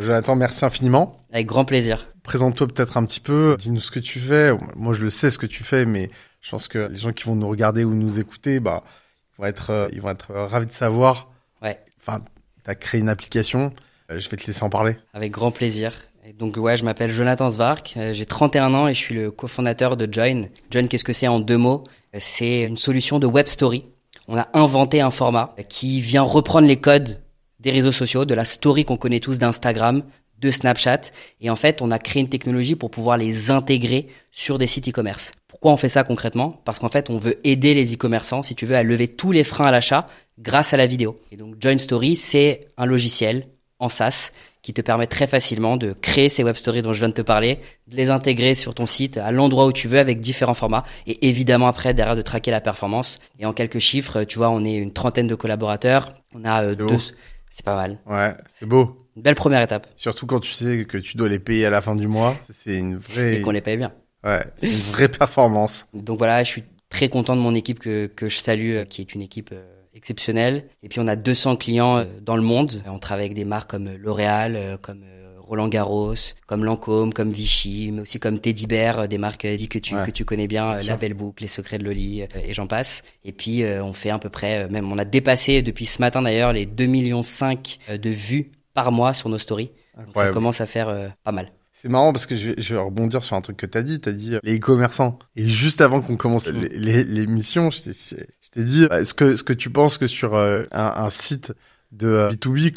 Jonathan, merci infiniment. Avec grand plaisir. Présente-toi peut-être un petit peu, dis-nous ce que tu fais. Moi, je le sais ce que tu fais, mais je pense que les gens qui vont nous regarder ou nous écouter, ils vont être ravis de savoir. Ouais. Enfin, tu as créé une application. Je vais te laisser en parler. Avec grand plaisir. Et donc, je m'appelle Jonathan Svark. J'ai 31 ans et je suis le cofondateur de Join. Join, qu'est-ce que c'est en 2 mots? C'est une solution de web story. On a inventé un format qui vient reprendre les codes des réseaux sociaux, de la story qu'on connaît tous d'Instagram, de Snapchat. Et en fait, on a créé une technologie pour pouvoir les intégrer sur des sites e-commerce. Pourquoi on fait ça concrètement? Parce qu'en fait, on veut aider les e-commerçants, si tu veux, à lever tous les freins à l'achat grâce à la vidéo. Et donc, Join Story, c'est un logiciel en SaaS qui te permet très facilement de créer ces web stories dont je viens de te parler, de les intégrer sur ton site à l'endroit où tu veux avec différents formats et évidemment après derrière de traquer la performance. Et en quelques chiffres, tu vois, on est une 30aine de collaborateurs. On a c'est pas mal. Ouais, c'est beau. Une belle première étape. Surtout quand tu sais que tu dois les payer à la fin du mois. C'est une vraie... Et qu'on les paye bien. Ouais, c'est une vraie performance. Donc voilà, je suis très content de mon équipe que je salue, qui est une équipe exceptionnelle. Et puis on a 200 clients dans le monde. On travaille avec des marques comme L'Oréal, comme Roland Garros, comme Lancôme, comme Vichy, mais aussi comme Teddy Bear, des marques que tu connais bien, La Belle Boucle, Les Secrets de Loli, et j'en passe. Et puis on fait à peu près, même on a dépassé depuis ce matin d'ailleurs les 2,5 millions de vues par mois sur nos stories. Donc ça commence à faire pas mal. C'est marrant parce que je vais rebondir sur un truc que t'as dit. T'as dit les e-commerçants. Et juste avant qu'on commence l'émission, je t'ai dit, est-ce que tu penses que sur un site de B2B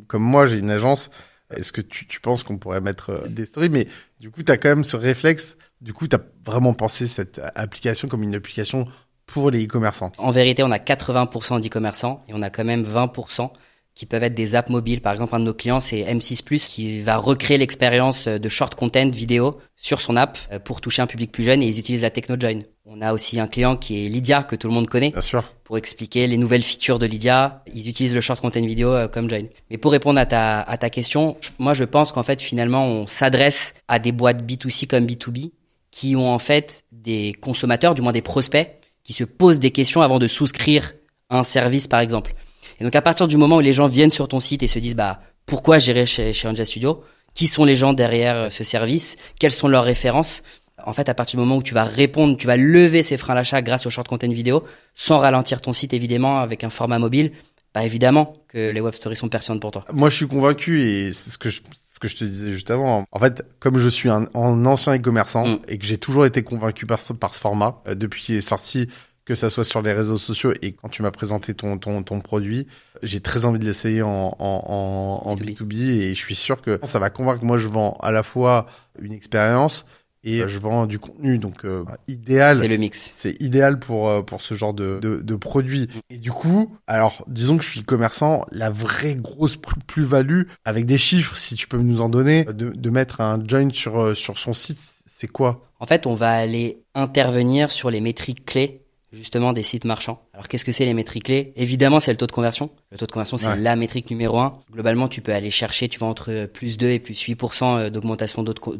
comme moi, j'ai une agence, est-ce que tu penses qu'on pourrait mettre des stories? Mais du coup, t'as quand même ce réflexe. Du coup, t'as vraiment pensé cette application comme une application pour les e-commerçants. En vérité, on a 80% d'e-commerçants et on a quand même 20% qui peuvent être des apps mobiles. Par exemple, un de nos clients, c'est M6+, qui va recréer l'expérience de short content vidéo sur son app pour toucher un public plus jeune et ils utilisent la techno Join. On a aussi un client qui est Lydia, que tout le monde connaît. Bien sûr. Pour expliquer les nouvelles features de Lydia, ils utilisent le short content vidéo comme Join. Mais pour répondre à ta question, moi je pense qu'en fait finalement on s'adresse à des boîtes B2C comme B2B qui ont en fait des consommateurs, du moins des prospects, qui se posent des questions avant de souscrire à un service par exemple. Et donc à partir du moment où les gens viennent sur ton site et se disent pourquoi j'irai chez Ninja Studio, qui sont les gens derrière ce service, quelles sont leurs références, en fait à partir du moment où tu vas répondre, tu vas lever ces freins à l'achat grâce au short content vidéo, sans ralentir ton site évidemment avec un format mobile, évidemment que les web stories sont pertinentes pour toi. Moi je suis convaincu et c'est ce que je te disais juste avant. En fait, comme je suis un ancien e-commerçant et que j'ai toujours été convaincu par ce format depuis qu'il est sorti, que ça soit sur les réseaux sociaux et quand tu m'as présenté ton produit, j'ai très envie de l'essayer en B2B et je suis sûr que ça va convaincre. Moi, je vends à la fois une expérience et je vends du contenu, donc idéal. C'est le mix. C'est idéal pour ce genre de produit. Et du coup, alors disons que je suis commerçant, la vraie grosse plus-value avec des chiffres, si tu peux nous en donner, de mettre un Join sur son site, c'est quoi? En fait, on va aller intervenir sur les métriques clés justement des sites marchands. Alors qu'est-ce que c'est les métriques clés? Évidemment, c'est le taux de conversion. Le taux de conversion, c'est la métrique numéro 1. Globalement, tu peux aller chercher, tu vas entre plus 2 et plus 8% d'augmentation de taux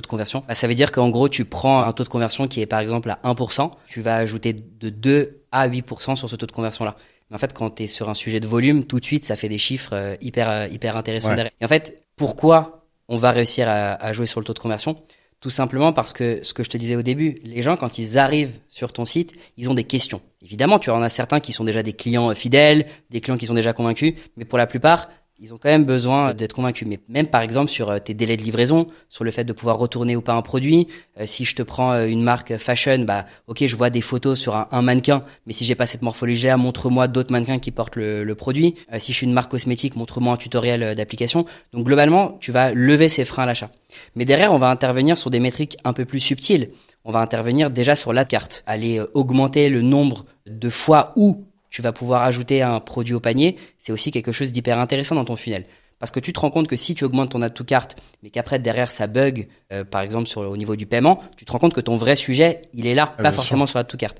de conversion. Ça veut dire qu'en gros, tu prends un tôt de conversion qui est par exemple à 1%, tu vas ajouter de 2 à 8% sur ce taux de conversion-là. Mais en fait, quand tu es sur un sujet de volume, tout de suite, ça fait des chiffres hyper intéressants derrière. Et en fait, pourquoi on va réussir à jouer sur le taux de conversion? Tout simplement parce que, ce que je te disais au début, les gens, quand ils arrivent sur ton site, ils ont des questions. Évidemment, tu en as certains qui sont déjà des clients fidèles, des clients qui sont déjà convaincus, mais pour la plupart, ils ont quand même besoin d'être convaincus. Mais même par exemple sur tes délais de livraison, sur le fait de pouvoir retourner ou pas un produit. Si je te prends une marque fashion, ok, je vois des photos sur un mannequin, mais si j'ai pas cette morphologie-là, montre-moi d'autres mannequins qui portent le produit. Si je suis une marque cosmétique, montre-moi un tutoriel d'application. Donc globalement, tu vas lever ces freins à l'achat. Mais derrière, on va intervenir sur des métriques un peu plus subtiles. On va intervenir déjà sur la carte, aller augmenter le nombre de fois où tu vas pouvoir ajouter un produit au panier. C'est aussi quelque chose d'hyper intéressant dans ton funnel. Parce que tu te rends compte que si tu augmentes ton add to cart, mais qu'après derrière ça bug, par exemple au niveau du paiement, tu te rends compte que ton vrai sujet, il est là, pas forcément sur l'add to cart.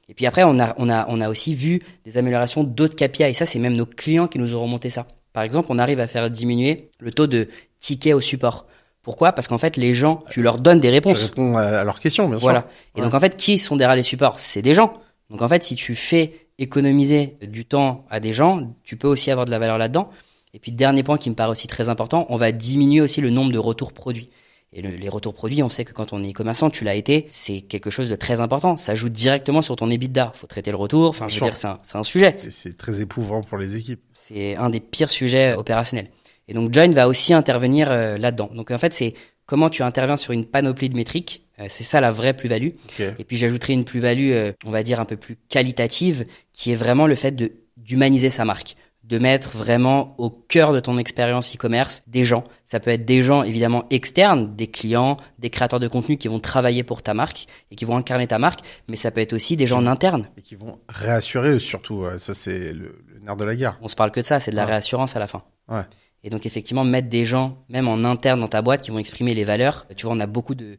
Et puis après, on a aussi vu des améliorations d'autres KPI. Et ça, c'est même nos clients qui nous ont remonté ça. Par exemple, on arrive à faire diminuer le taux de tickets au support. Pourquoi? Parce qu'en fait, les gens, tu leur donnes des réponses. Tu réponds à leurs questions, bien sûr. Voilà. Et donc en fait, qui sont derrière les supports? C'est des gens. Donc en fait, si tu fais économiser du temps à des gens, tu peux aussi avoir de la valeur là-dedans. Et puis, dernier point qui me paraît aussi très important, on va diminuer aussi le nombre de retours produits. Et les retours produits, on sait que quand on est e-commerçant, tu l'as été, c'est quelque chose de très important. Ça joue directement sur ton EBITDA. Faut traiter le retour. Enfin, je veux dire, c'est un sujet. C'est très éprouvant pour les équipes. C'est un des pires sujets opérationnels. Et donc, Join va aussi intervenir là-dedans. Donc, en fait, c'est comment tu interviens sur une panoplie de métriques. C'est ça la vraie plus-value. Okay. Et puis, j'ajouterai une plus-value, on va dire un peu plus qualitative, qui est vraiment le fait d'humaniser sa marque. De mettre vraiment au cœur de ton expérience e-commerce des gens. Ça peut être des gens évidemment externes, des clients, des créateurs de contenu qui vont travailler pour ta marque et qui vont incarner ta marque, mais ça peut être aussi des gens en interne. Et qui vont réassurer surtout, ça c'est le nerf de la guerre. On se parle que de ça, c'est de la réassurance à la fin. Ouais. Et donc effectivement, mettre des gens, même en interne dans ta boîte, qui vont exprimer les valeurs. Tu vois, on a beaucoup de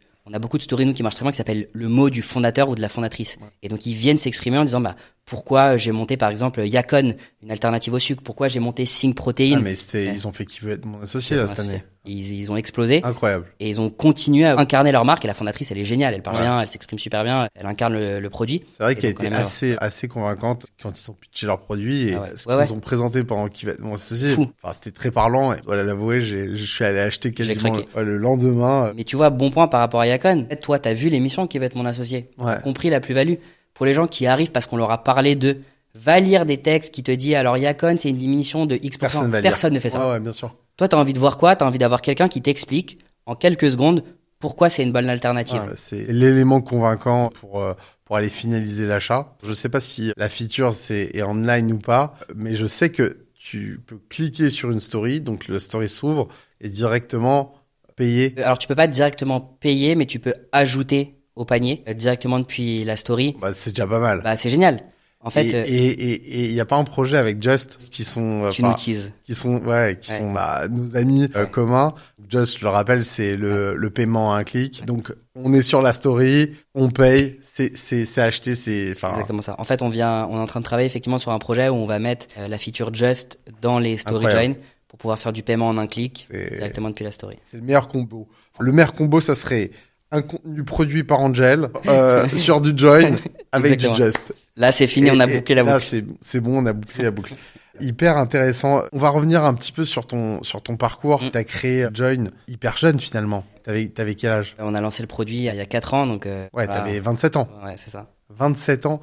stories, nous, qui marchent très bien, qui s'appellent le mot du fondateur ou de la fondatrice. Ouais. Et donc, ils viennent s'exprimer en disant, pourquoi j'ai monté, par exemple, Yacon, une alternative au sucre? Pourquoi j'ai monté Sync Protein? Ah, mais ils ont fait qui veut être mon associé, là, cette année. Ils ont explosé. Incroyable. Et ils ont continué à incarner leur marque. Et la fondatrice, elle est géniale. Elle parle bien, elle s'exprime super bien. Elle incarne le produit. C'est vrai qu'elle était assez convaincante quand ils ont pitché leur produit et ce qu'ils ont présenté pendant qui va être mon associé. Fou. Enfin, c'était très parlant. Et voilà, l'avouer, je suis allé acheter quasiment le lendemain. Mais tu vois, bon point par rapport à Yacon. Toi, t'as vu l'émission qui va être mon associé. T'as compris la plus-value. Pour les gens qui arrivent parce qu'on leur a parlé d'eux, va lire des textes qui te disent alors Yacon, c'est une diminution de X%. Personne ne fait ça. Ouais, bien sûr. Toi, t'as envie de voir quoi? T'as envie d'avoir quelqu'un qui t'explique en quelques secondes pourquoi c'est une bonne alternative. Ouais, c'est l'élément convaincant pour aller finaliser l'achat. Je sais pas si la feature est online ou pas, mais je sais que tu peux cliquer sur une story, donc la story s'ouvre et directement payer. Alors, tu peux pas directement payer, mais tu peux ajouter au panier directement depuis la story. C'est déjà pas mal. C'est génial. En fait, et il y a pas un projet avec Just qui sont nos amis communs. Just, je le rappelle, c'est le paiement à un clic. Donc on est sur la story, on paye, c'est acheté, c'est exactement ça. En fait, on est en train de travailler effectivement sur un projet où on va mettre la feature Just dans les story join pour pouvoir faire du paiement en un clic directement depuis la story. C'est le meilleur combo. Le meilleur combo, ça serait un contenu produit par Angel sur du join avec du Just. Là, c'est fini, on a bouclé la boucle. Là, c'est bon, on a bouclé la boucle. Hyper intéressant. On va revenir un petit peu sur ton parcours. T'as créé Join hyper jeune finalement. T'avais quel âge? On a lancé le produit il y a 4 ans, donc. T'avais 27 ans. Ouais, c'est ça. 27 ans,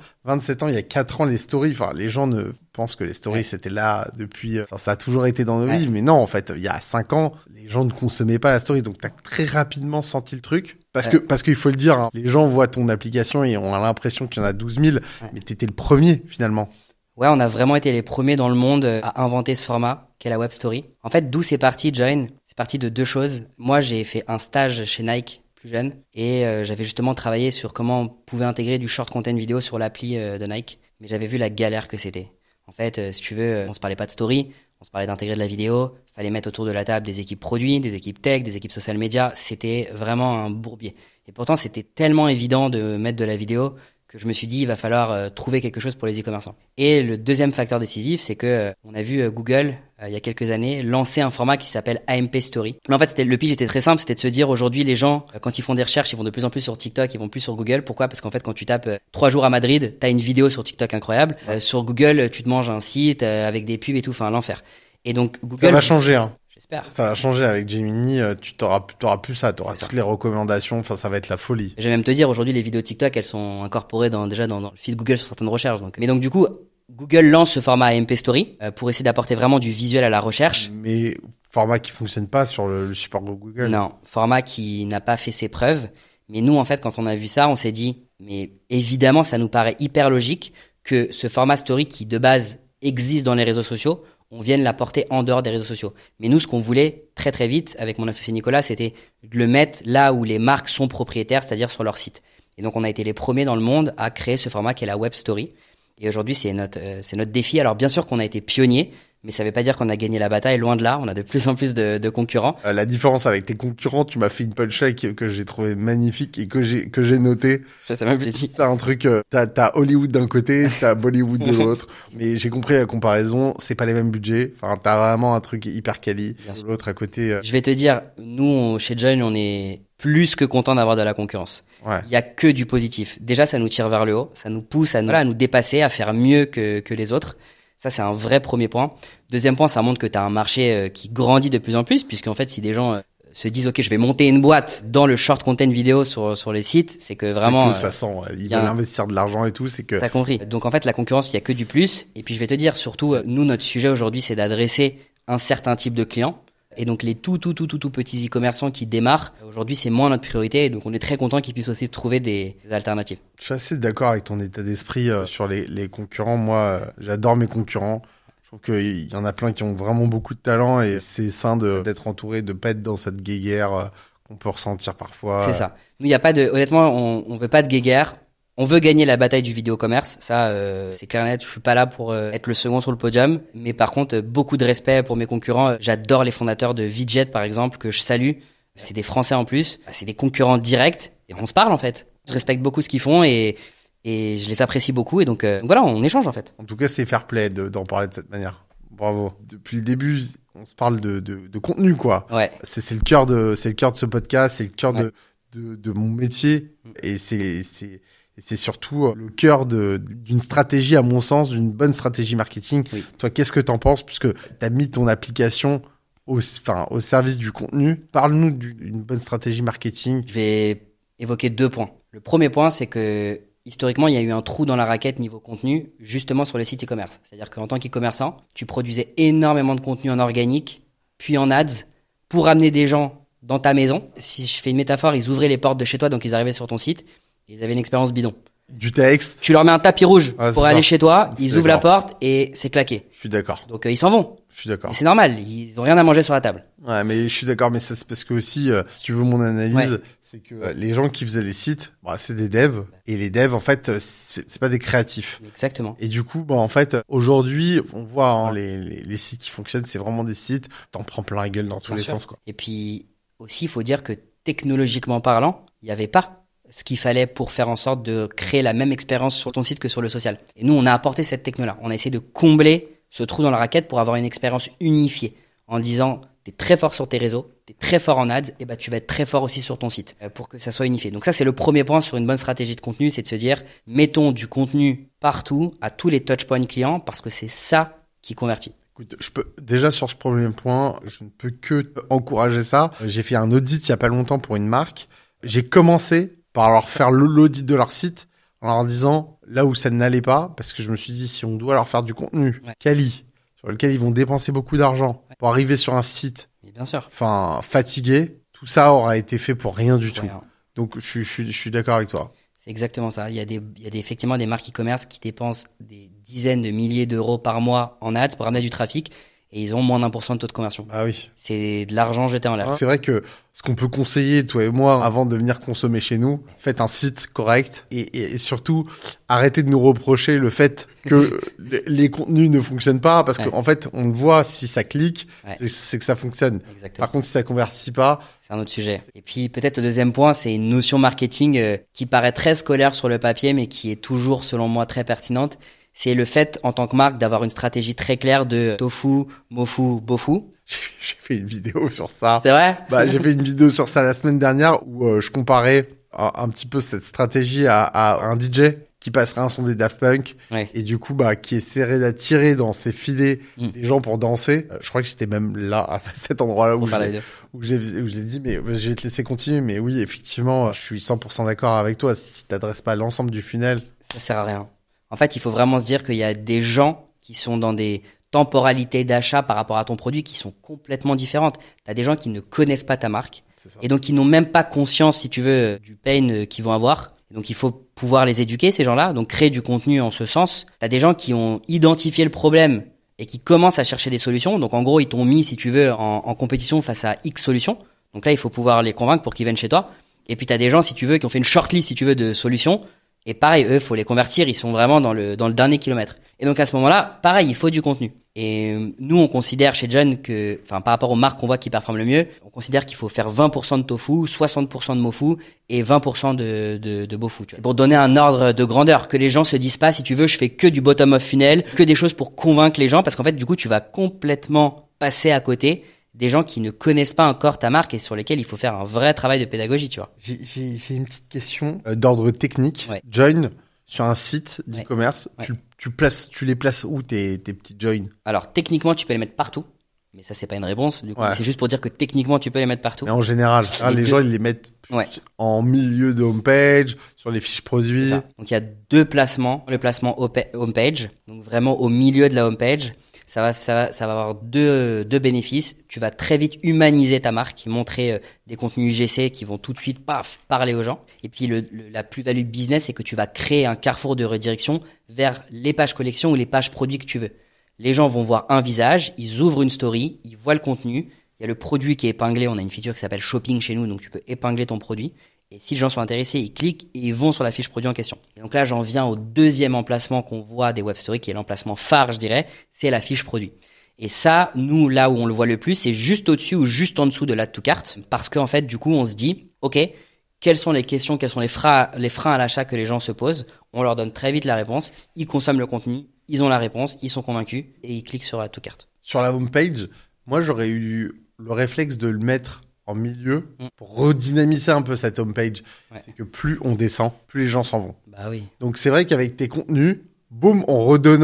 il y a 4 ans, les stories, les gens ne pensent que les stories, c'était là depuis, ça a toujours été dans nos vies, mais non, en fait, il y a 5 ans, les gens ne consommaient pas la story, donc t'as très rapidement senti le truc, parce qu'il faut le dire, hein, les gens voient ton application et ont l'impression qu'il y en a 12 000, mais t'étais le premier, finalement. Ouais, on a vraiment été les premiers dans le monde à inventer ce format, qu'est la web story. En fait, d'où c'est parti, Join? C'est parti de 2 choses. Moi, j'ai fait un stage chez Nike, plus jeune, et j'avais justement travaillé sur comment on pouvait intégrer du short content vidéo sur l'appli de Nike, mais j'avais vu la galère que c'était. En fait, si tu veux, on se parlait pas de story, on se parlait d'intégrer de la vidéo, fallait mettre autour de la table des équipes produits, des équipes tech, des équipes social media, c'était vraiment un bourbier. Et pourtant, c'était tellement évident de mettre de la vidéo que je me suis dit, il va falloir trouver quelque chose pour les e-commerçants. Et le deuxième facteur décisif, c'est que on a vu Google, il y a quelques années, lancer un format qui s'appelle AMP Story. Mais en fait, le pitch était très simple, c'était de se dire, aujourd'hui, les gens, quand ils font des recherches, ils vont de plus en plus sur TikTok, ils vont plus sur Google. Pourquoi? Parce qu'en fait, quand tu tapes 3 jours à Madrid, t'as une vidéo sur TikTok incroyable. Sur Google, tu te manges un site avec des pubs et tout, enfin, l'enfer. Et donc, Google... Ça va changer, hein. J'espère. Ça va changer avec Gemini, tu t'auras plus ça, t'auras toutes les recommandations, ça va être la folie. Je vais même te dire, aujourd'hui, les vidéos TikTok, elles sont incorporées déjà dans le feed Google sur certaines recherches. Mais donc, du coup, Google lance ce format AMP Story pour essayer d'apporter vraiment du visuel à la recherche. Mais format qui fonctionne pas sur le support de Google. Non, format qui n'a pas fait ses preuves. Mais nous, en fait, quand on a vu ça, on s'est dit, mais évidemment, ça nous paraît hyper logique que ce format Story qui, de base, existe dans les réseaux sociaux, on vienne l'apporter en dehors des réseaux sociaux. Mais nous, ce qu'on voulait très très vite avec mon associé Nicolas, c'était de le mettre là où les marques sont propriétaires, c'est-à-dire sur leur site. Et donc, on a été les premiers dans le monde à créer ce format qui est la web story. Et aujourd'hui, c'est notre défi. Alors, bien sûr qu'on a été pionniers, mais ça ne veut pas dire qu'on a gagné la bataille. Loin de là, on a de plus en plus de concurrents. La différence avec tes concurrents, tu m'as fait une punchline que j'ai trouvé magnifique et que j'ai noté. Ça m'a dit. C'est un truc, t'as Hollywood d'un côté, t'as Bollywood de l'autre. Mais j'ai compris la comparaison, c'est pas les mêmes budgets. Enfin, t'as vraiment un truc hyper quali. L'autre à côté. Je vais te dire, nous, chez Join, on est plus que content d'avoir de la concurrence. Ouais. Il y a que du positif. Déjà, ça nous tire vers le haut, ça nous pousse à nous dépasser, à faire mieux que les autres. Ça, c'est un vrai premier point. Deuxième point, ça montre que tu as un marché qui grandit de plus en plus, puisqu'en fait, si des gens se disent, OK, je vais monter une boîte dans le short content vidéo sur les sites, c'est que vraiment... C'est que ça sent, ils veulent investir de l'argent et tout, c'est que... T'as compris. Donc en fait, la concurrence, il y a que du plus. Et puis je vais te dire, surtout, nous, notre sujet aujourd'hui, c'est d'adresser un certain type de clients. Et donc les tout petits e-commerçants qui démarrent, aujourd'hui, c'est moins notre priorité. Et donc on est très content qu'ils puissent aussi trouver des alternatives. Je suis assez d'accord avec ton état d'esprit sur les concurrents. Moi, j'adore mes concurrents. Je trouve qu'il y en a plein qui ont vraiment beaucoup de talent et c'est sain d'être entouré, de pas être dans cette guéguerre qu'on peut ressentir parfois. C'est ça. Nous, il y a pas de, honnêtement, on veut pas de guéguerre. On veut gagner la bataille du vidéo commerce. Ça, c'est clair et net. Je suis pas là pour être le second sur le podium. Mais par contre, beaucoup de respect pour mes concurrents. J'adore les fondateurs de Vidjet, par exemple, que je salue. C'est des Français en plus. C'est des concurrents directs. Et on se parle, en fait. Je respecte beaucoup ce qu'ils font et je les apprécie beaucoup. Et donc voilà, on échange, en fait. En tout cas, c'est fair play d'en parler de cette manière. Bravo. Depuis le début, on se parle de contenu, quoi. Ouais. C'est le cœur de ce podcast. C'est le cœur de mon métier. Et c'est surtout le cœur d'une stratégie, à mon sens, d'une bonne stratégie marketing. Oui. Toi, qu'est-ce que t'en penses? Puisque t'as mis ton application au service du contenu. Parle-nous d'une bonne stratégie marketing. Je vais évoquer 2 points. Le premier point, c'est que historiquement, il y a eu un trou dans la raquette niveau contenu, justement sur les sites e-commerce. C'est-à-dire qu'en tant qu'e-commerçant, tu produisais énormément de contenu en organique, puis en ads, pour amener des gens dans ta maison. Si je fais une métaphore, ils ouvraient les portes de chez toi, donc ils arrivaient sur ton site, et ils avaient une expérience bidon. Du texte. Tu leur mets un tapis rouge pour aller chez toi, ils ouvrent la porte et c'est claqué. Je suis d'accord. Donc ils s'en vont. Je suis d'accord. Et c'est normal, ils ont rien à manger sur la table. Ouais, mais je suis d'accord, mais ça c'est parce que aussi, si tu veux mon analyse, c'est que les gens qui faisaient les sites, c'est des devs, et les devs, en fait, c'est pas des créatifs. Exactement. Et du coup, en fait, aujourd'hui, on voit les sites qui fonctionnent, c'est vraiment des sites, t'en prends plein la gueule dans tous les sens, quoi. Et puis aussi, il faut dire que technologiquement parlant, il n'y avait pas ce qu'il fallait pour faire en sorte de créer la même expérience sur ton site que sur le social. Et nous, on a apporté cette techno-là. On a essayé de combler ce trou dans la raquette pour avoir une expérience unifiée en disant t'es très fort sur tes réseaux, t'es très fort en ads, et tu vas être très fort aussi sur ton site pour que ça soit unifié. Donc ça, c'est le premier point sur une bonne stratégie de contenu, c'est de se dire mettons du contenu partout, à tous les touchpoints clients, parce que c'est ça qui convertit. Écoute, déjà sur ce premier point, je ne peux que encourager ça. J'ai fait un audit il y a pas longtemps pour une marque. J'ai commencé par leur faire l'audit de leur site en leur disant là où ça n'allait pas, parce que je me suis dit si on doit leur faire du contenu quali, sur lequel ils vont dépenser beaucoup d'argent pour arriver sur un site, mais bien sûr, fatigué, tout ça aura été fait pour rien du tout. Donc je suis d'accord avec toi. C'est exactement ça. Il y a effectivement des marques e-commerce qui dépensent des dizaines de milliers d'euros par mois en ads pour amener du trafic. Et ils ont moins d'1% de taux de conversion. Ah oui. C'est de l'argent jeté en l'air. C'est vrai que ce qu'on peut conseiller, toi et moi, avant de venir consommer chez nous, faites un site correct et surtout, arrêtez de nous reprocher le fait que les contenus ne fonctionnent pas parce qu'en fait, on le voit, si ça clique, c'est que ça fonctionne. Exactement. Par contre, si ça convertit pas... C'est un autre sujet. Et puis, peut-être le deuxième point, c'est une notion marketing qui paraît très scolaire sur le papier, mais qui est toujours, selon moi, très pertinente. C'est le fait, en tant que marque, d'avoir une stratégie très claire de tofu, mofu, bofu. J'ai fait une vidéo sur ça. C'est vrai? J'ai fait une vidéo sur ça la semaine dernière où je comparais un petit peu cette stratégie à un DJ qui passerait un son des Daft Punk et du coup qui essaierait d'attirer dans ses filets des gens pour danser. Je crois que j'étais même là à cet endroit-là où je l'ai dit, mais je vais te laisser continuer. Mais oui, effectivement, je suis 100% d'accord avec toi. Si t'adresses pas l'ensemble du funnel, ça sert à rien. En fait, il faut vraiment se dire qu'il y a des gens qui sont dans des temporalités d'achat par rapport à ton produit qui sont complètement différentes. Tu as des gens qui ne connaissent pas ta marque et donc qui n'ont même pas conscience, si tu veux, du pain qu'ils vont avoir. Donc il faut pouvoir les éduquer, ces gens-là, donc créer du contenu en ce sens. Tu as des gens qui ont identifié le problème et qui commencent à chercher des solutions. Donc en gros, ils t'ont mis, si tu veux, en compétition face à X solutions. Donc là, il faut pouvoir les convaincre pour qu'ils viennent chez toi. Et puis tu as des gens, si tu veux, qui ont fait une shortlist, si tu veux, de solutions. Et pareil, eux, faut les convertir, ils sont vraiment dans le dernier kilomètre. Et donc à ce moment-là, pareil, il faut du contenu. Et nous, on considère chez John que, par rapport aux marques qu'on voit qui performent le mieux, on considère qu'il faut faire 20% de tofu, 60% de mofu et 20% de bofu. C'est pour donner un ordre de grandeur, que les gens se disent pas, si tu veux, je fais que du bottom of funnel, que des choses pour convaincre les gens, parce qu'en fait, du coup, tu vas complètement passer à côté des gens qui ne connaissent pas encore ta marque et sur lesquels il faut faire un vrai travail de pédagogie, tu vois. J'ai une petite question d'ordre technique. John, sur un site d'e-commerce, tu les places où tes petits joins? Alors, techniquement, tu peux les mettre partout. Mais ça, c'est pas une réponse. Du coup, c'est juste pour dire que techniquement, tu peux les mettre partout. Mais en général, les gens, ils les mettent en milieu de homepage, sur les fiches produits. Donc, il y a 2 placements. Le placement homepage, donc vraiment au milieu de la homepage. Ça va avoir deux bénéfices. Tu vas très vite humaniser ta marque, montrer des contenus UGC qui vont tout de suite parler aux gens. Et puis la plus-value business, c'est que tu vas créer un carrefour de redirection vers les pages collections ou les pages produits que tu veux. Les gens vont voir un visage, ils ouvrent une story, ils voient le contenu. Il y a le produit qui est épinglé. On a une feature qui s'appelle Shopping chez nous, donc tu peux épingler ton produit. Et si les gens sont intéressés, ils cliquent et ils vont sur la fiche produit en question. Et donc là, j'en viens au 2e emplacement qu'on voit des web stories, qui est l'emplacement phare, je dirais, c'est la fiche produit. Et ça, nous, là où on le voit le plus, c'est juste au-dessus ou juste en dessous de l'add to cart, parce qu'en fait, du coup, on se dit, ok, quelles sont les questions, quels sont les freins à l'achat que les gens se posent. On leur donne très vite la réponse, ils consomment le contenu, ils ont la réponse, ils sont convaincus et ils cliquent sur add to cart. Sur la homepage, moi, j'aurais eu le réflexe de le mettre en milieu pour redynamiser un peu cette homepage. C'est que plus on descend, plus les gens s'en vont. Bah oui. Donc c'est vrai qu'avec tes contenus, boum, on redonne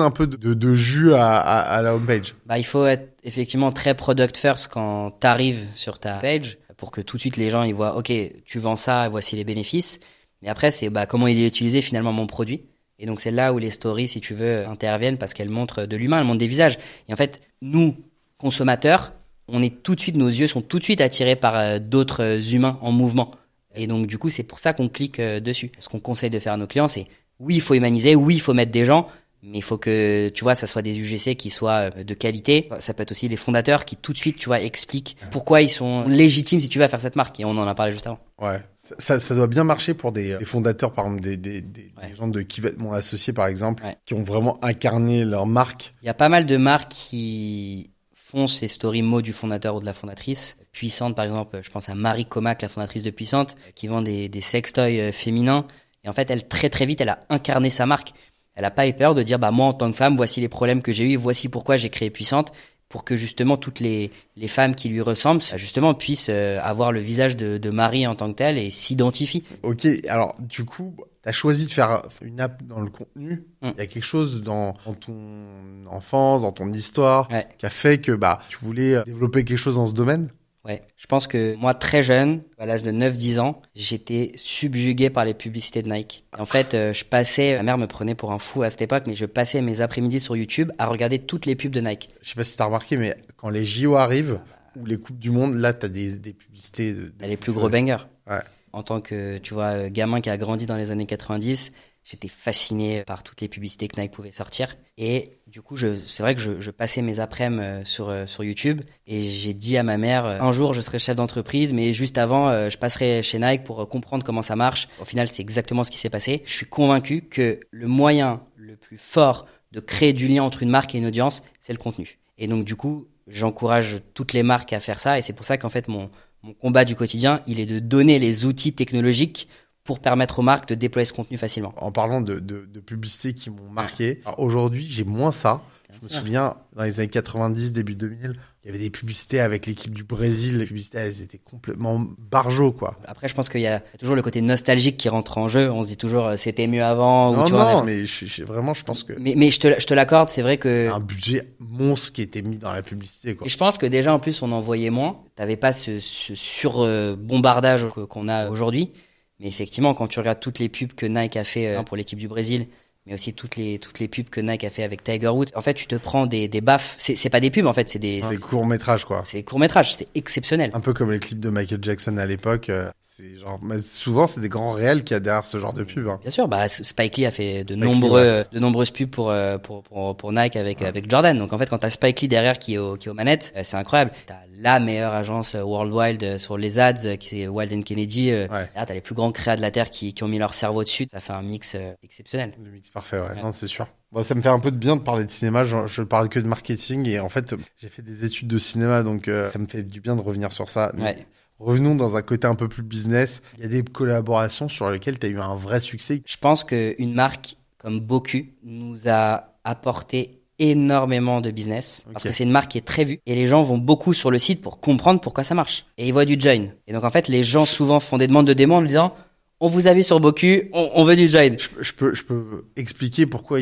un peu de jus à la homepage. Bah il faut être effectivement très product first quand t'arrives sur ta page pour que tout de suite les gens ils voient ok, tu vends ça, voici les bénéfices. Mais après c'est comment il est utilisé finalement mon produit. Et donc c'est là où les stories, si tu veux, interviennent parce qu'elles montrent de l'humain, elles montrent des visages. Et en fait, nous consommateurs, nos yeux sont tout de suite attirés par d'autres humains en mouvement. Et donc, du coup, c'est pour ça qu'on clique dessus. Ce qu'on conseille de faire à nos clients, c'est oui, il faut humaniser, oui, il faut mettre des gens, mais il faut que, tu vois, ça soit des UGC qui soient de qualité. Ça peut être aussi les fondateurs qui tout de suite, tu vois, expliquent pourquoi ils sont légitimes, si tu veux, à faire cette marque. Et on en a parlé juste avant. Ouais. Ça doit bien marcher pour les fondateurs, par exemple, des gens qui va être mon associé, par exemple, qui ont vraiment incarné leur marque. Il y a pas mal de marques qui font ces stories mots du fondateur ou de la fondatrice. Puissante, par exemple, je pense à Marie Comac, la fondatrice de Puissante, qui vend des sextoys féminins. Et en fait, elle, très très vite, elle a incarné sa marque. Elle a pas eu peur de dire, moi, en tant que femme, voici les problèmes que j'ai eus, voici pourquoi j'ai créé Puissante, pour que justement toutes les femmes qui lui ressemblent, justement, puissent avoir le visage de Marie en tant que telle et s'identifient. Ok, alors, du coup, t'as choisi de faire une app dans le contenu. Il y a quelque chose dans ton enfance, dans ton histoire, qui a fait que tu voulais développer quelque chose dans ce domaine. Ouais, je pense que moi, très jeune, à l'âge de 9-10 ans, j'étais subjugué par les publicités de Nike. En fait, ma mère me prenait pour un fou à cette époque, mais je passais mes après-midi sur YouTube à regarder toutes les pubs de Nike. Je sais pas si t'as remarqué, mais quand les JO arrivent, ou les Coupes du Monde, là, t'as des publicités. Les plus gros bangers. Ouais. En tant que, tu vois, gamin qui a grandi dans les années 90, j'étais fasciné par toutes les publicités que Nike pouvait sortir. Et du coup, c'est vrai que je passais mes après-midi sur YouTube et j'ai dit à ma mère, un jour, je serai chef d'entreprise, mais juste avant, je passerai chez Nike pour comprendre comment ça marche. Au final, c'est exactement ce qui s'est passé. Je suis convaincu que le moyen le plus fort de créer du lien entre une marque et une audience, c'est le contenu. Et donc, du coup, j'encourage toutes les marques à faire ça. Et c'est pour ça qu'en fait, mon combat du quotidien, il est de donner les outils technologiques pour permettre aux marques de déployer ce contenu facilement. En parlant de publicités qui m'ont marqué, aujourd'hui, j'ai moins ça. Je me souviens, dans les années 90, début 2000, il y avait des publicités avec l'équipe du Brésil. Les publicités, elles étaient complètement barjots, quoi. Après, je pense qu'il y a toujours le côté nostalgique qui rentre en jeu. On se dit toujours, c'était mieux avant. Mais vraiment, je pense que... Mais je te l'accorde, c'est vrai que... Un budget monstre qui était mis dans la publicité, quoi. Et je pense que déjà, en plus, on en voyait moins. T'avais pas ce sur-bombardage qu'on a aujourd'hui. Mais effectivement, quand tu regardes toutes les pubs que Nike a fait pour l'équipe du Brésil, mais aussi toutes les pubs que Nike a fait avec Tiger Woods, en fait, tu te prends des baffes. C'est pas des pubs, en fait, c'est des... C'est court-métrage, quoi. C'est court-métrage, c'est exceptionnel. Un peu comme les clips de Michael Jackson à l'époque. C'est genre, souvent, c'est des grands réels qu'il y a derrière ce genre de pub. Hein. Bien sûr, Spike Lee a fait de nombreuses pubs pour Nike avec Jordan. Donc, en fait, quand t'as Spike Lee derrière qui est aux manettes, c'est incroyable. T'as la meilleure agence worldwide sur les ads, qui est Wild & Kennedy. Là, t'as les plus grands créas de la Terre qui ont mis leur cerveau dessus. Ça fait un mix exceptionnel. Le mix parfait, ouais. Non, c'est sûr. Bon, ça me fait un peu de bien de parler de cinéma. Je parle que de marketing et en fait, j'ai fait des études de cinéma, donc ça me fait du bien de revenir sur ça. Mais revenons dans un côté un peu plus business. Il y a des collaborations sur lesquelles tu as eu un vrai succès. Je pense qu'une marque comme Boku nous a apporté énormément de business parce que c'est une marque qui est très vue et les gens vont beaucoup sur le site pour comprendre pourquoi ça marche et ils voient du join et donc en fait les gens souvent font des demandes de démo en disant on vous a vu sur Boku, on veut du join. Je peux expliquer pourquoi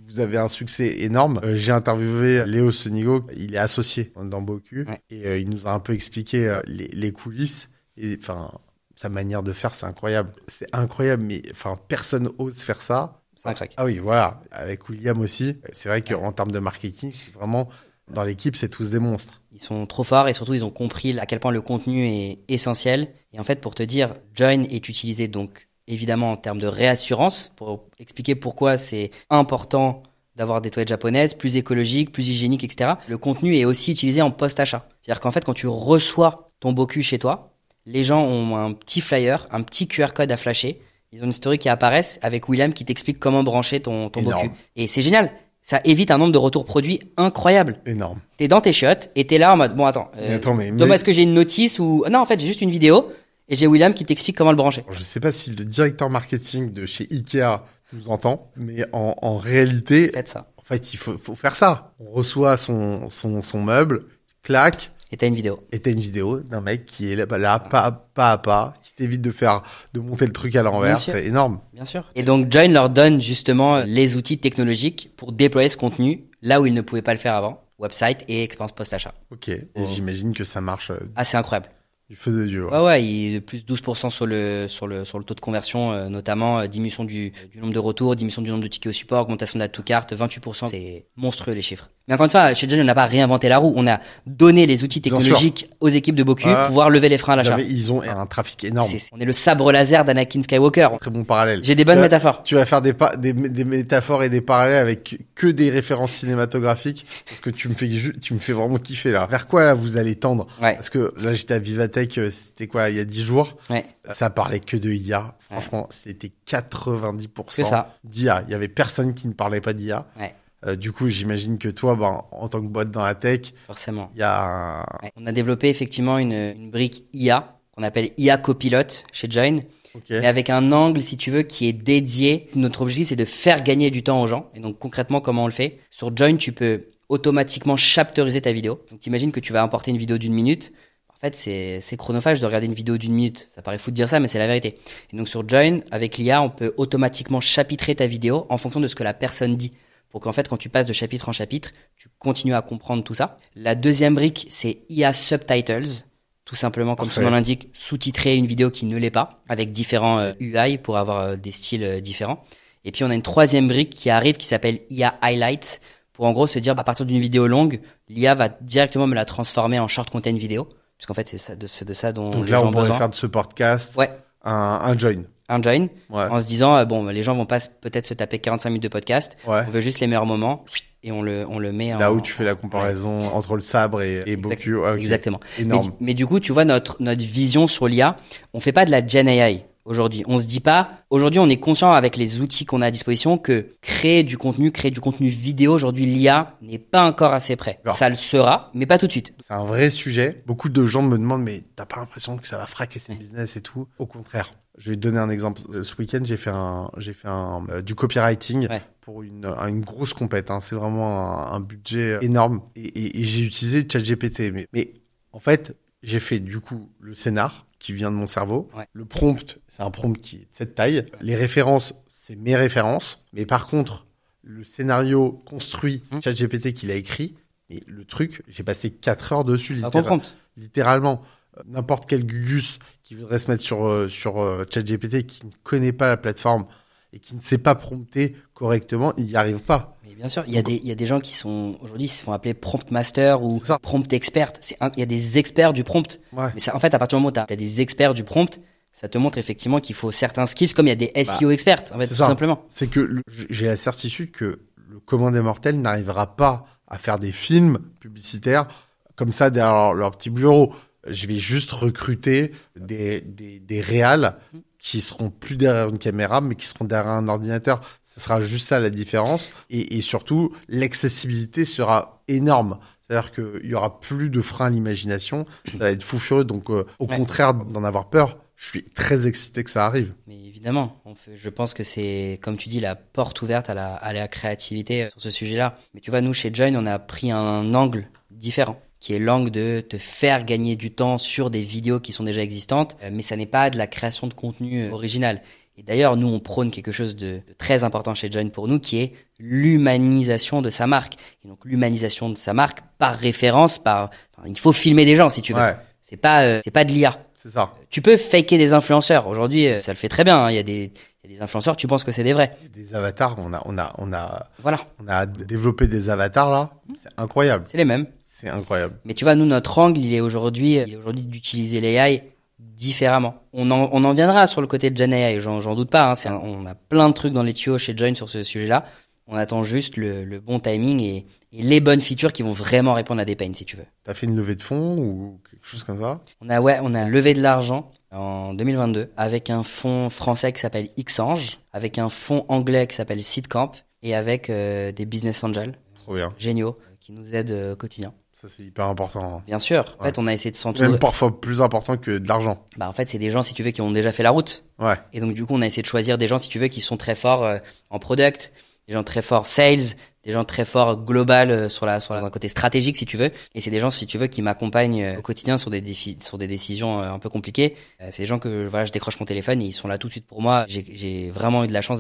vous avez un succès énorme. J'ai interviewé Léo Sonigo, il est associé dans Boku, et il nous a un peu expliqué les coulisses. Et enfin, sa manière de faire, c'est incroyable. C'est incroyable, mais enfin, personne ose faire ça. C'est un crack. Ah oui, voilà. Avec William aussi. C'est vrai qu'en termes de marketing, c'est vraiment, dans l'équipe, c'est tous des monstres. Ils sont trop forts et surtout, ils ont compris à quel point le contenu est essentiel. Et en fait, pour te dire, Join est utilisé donc évidemment en termes de réassurance, pour expliquer pourquoi c'est important d'avoir des toilettes japonaises, plus écologiques, plus hygiéniques, etc. Le contenu est aussi utilisé en post-achat. C'est-à-dire qu'en fait, quand tu reçois ton Boku chez toi, les gens ont un petit flyer, un petit QR code à flasher. Ils ont une story qui apparaissent avec William qui t'explique comment brancher ton Boku. Et c'est génial. Ça évite un nombre de retours produits incroyable. Énorme. T'es dans tes chiottes et t'es là en mode, bon attends, Thomas, est-ce que j'ai une notice ou... Non, en fait, j'ai juste une vidéo et j'ai William qui t'explique comment le brancher. Je sais pas si le directeur marketing de chez Ikea nous entend, mais en réalité... Faites ça. En fait, il faut faire ça. On reçoit son meuble, clac. Et t'as une vidéo. Et t'as une vidéo d'un mec qui est là, pas à pas, qui t'évite de monter le truc à l'envers. C'est énorme. Bien sûr. Et donc, Join leur donne justement les outils technologiques pour déployer ce contenu là où ils ne pouvaient pas le faire avant. Website et expérience post-achat. Ok. Et j'imagine que ça marche. Ah, c'est incroyable. Du feu de Dieu. Ouais, il est plus 12% sur le taux de conversion, notamment diminution du nombre de retours, diminution du nombre de tickets au support, augmentation de la to-cart, 28%. C'est monstrueux les chiffres. Mais encore une fois, chez Join, on n'a pas réinventé la roue. On a donné les outils technologiques aux équipes de Boku pour pouvoir lever les freins à l'achat. Ils ont un trafic énorme. On est le sabre laser d'Anakin Skywalker. Très bon parallèle. J'ai des bonnes métaphores. Tu vas faire des métaphores et des parallèles avec que des références cinématographiques parce que tu me fais vraiment kiffer là. Vers quoi là, vous allez tendre? Parce que là, j'étais à Vivatech, c'était quoi, il y a 10 jours. Ça parlait que de IA. Franchement, c'était 90% d'IA. Il y avait personne qui ne parlait pas d'IA. Du coup, j'imagine que toi, en tant que boîte dans la tech, forcément, il y a on a développé effectivement une brique IA qu'on appelle IA Copilot chez Join, mais avec un angle, si tu veux, qui est dédié. Notre objectif, c'est de faire gagner du temps aux gens. Et donc, concrètement, comment on le fait? Sur Join, tu peux automatiquement chapteriser ta vidéo. Donc, t'imagines que tu vas importer une vidéo d'1 minute. En fait, c'est chronophage de regarder une vidéo d'1 minute. Ça paraît fou de dire ça, mais c'est la vérité. Et donc, sur Join, avec l'IA, on peut automatiquement chapitrer ta vidéo en fonction de ce que la personne dit. Pour qu'en fait, quand tu passes de chapitre en chapitre, tu continues à comprendre tout ça. La deuxième brique, c'est IA Subtitles. Tout simplement, comme son nom l'indique, sous-titrer une vidéo qui ne l'est pas, avec différents UI pour avoir des styles différents. Et puis, on a une troisième brique qui arrive qui s'appelle IA Highlights, pour en gros se dire, à partir d'une vidéo longue, l'IA va directement me la transformer en short content vidéo. Parce qu'en fait, c'est ça, de ça dont donc les là, gens ont besoin. Donc là, on pourrait faire de ce podcast un join. Un join, en se disant, les gens vont pas peut-être se taper 45 minutes de podcast. On veut juste les meilleurs moments et on le met là où tu fais la comparaison entre le sabre et Boku. Exactement. Énorme. Mais du coup, tu vois, notre vision sur l'IA, on fait pas de la Gen AI aujourd'hui. On se dit pas, aujourd'hui, on est conscient avec les outils qu'on a à disposition que créer du contenu vidéo, aujourd'hui, l'IA n'est pas encore assez prêt. Ça le sera, mais pas tout de suite. C'est un vrai sujet. Beaucoup de gens me demandent, mais t'as pas l'impression que ça va fracasser le business et tout? Au contraire. Je vais te donner un exemple. Ce week-end, j'ai fait du copywriting pour une grosse compète. C'est vraiment un budget énorme. Et j'ai utilisé ChatGPT. Mais en fait, j'ai fait du coup le scénar qui vient de mon cerveau. Le prompt, c'est un prompt qui est de cette taille. Les références, c'est mes références. Mais par contre, le scénario construit, ChatGPT qui l'a écrit, mais le truc, j'ai passé 4 heures dessus, littéralement. N'importe quel Gugus qui voudrait se mettre sur ChatGPT, qui ne connaît pas la plateforme et qui ne sait pas prompter correctement, il n'y arrive pas. Mais bien sûr, il y a des gens qui sont aujourd'hui se font appeler prompt master ou prompt expert. Il y a des experts du prompt. Mais ça, en fait, à partir du moment où tu as des experts du prompt, ça te montre effectivement qu'il faut certains skills, comme il y a des SEO experts, en fait, tout simplement. C'est que j'ai la certitude que le commun des mortels n'arrivera pas à faire des films publicitaires comme ça derrière leur petit bureau. Je vais juste recruter des réals qui seront plus derrière une caméra, mais qui seront derrière un ordinateur. Ce sera juste ça la différence. Et surtout, l'accessibilité sera énorme. C'est-à-dire qu'il y aura plus de frein à l'imagination. Ça va être fou furieux. Donc, au contraire d'en avoir peur, je suis très excité que ça arrive. Mais évidemment, je pense que c'est, comme tu dis, la porte ouverte à la créativité sur ce sujet-là. Mais tu vois, nous, chez Join, on a pris un angle différent. qui est l'angle de te faire gagner du temps sur des vidéos qui sont déjà existantes, mais ça n'est pas de la création de contenu original. Et d'ailleurs, nous, on prône quelque chose de très important chez Join pour nous, qui est l'humanisation de sa marque. Et donc, l'humanisation de sa marque par référence, il faut filmer des gens, si tu veux. Ouais. C'est pas de l'IA. C'est ça. Tu peux faker des influenceurs. Aujourd'hui, ça le fait très bien, hein. Il y a des influenceurs, tu penses que c'est des vrais. Des avatars, on a développé des avatars là. C'est incroyable. C'est les mêmes. C'est incroyable. Mais tu vois, nous, notre angle, il est aujourd'hui d'utiliser l'AI différemment. On en viendra sur le côté de Gen AI, j'en doute pas, hein. On a plein de trucs dans les tuyaux chez Join sur ce sujet-là. On attend juste le bon timing et les bonnes features qui vont vraiment répondre à des pains, si tu veux. T'as fait une levée de fonds ou quelque chose comme ça? On a levé de l'argent en 2022 avec un fonds français qui s'appelle Xange, avec un fonds anglais qui s'appelle Seedcamp et avec des business angels. Trop bien. Géniaux, qui nous aident au quotidien. Ça, c'est hyper important. Bien sûr. En fait, on a essayé de s'entourer. C'est même parfois plus important que de l'argent. En fait, c'est des gens, si tu veux, qui ont déjà fait la route. Ouais. Et donc, du coup, on a essayé de choisir des gens, si tu veux, qui sont très forts en product, des gens très forts sales, des gens très forts global sur un côté stratégique, si tu veux. Et c'est des gens, si tu veux, qui m'accompagnent au quotidien sur des décisions un peu compliquées. C'est des gens que, je décroche mon téléphone et ils sont là tout de suite pour moi. J'ai vraiment eu de la chance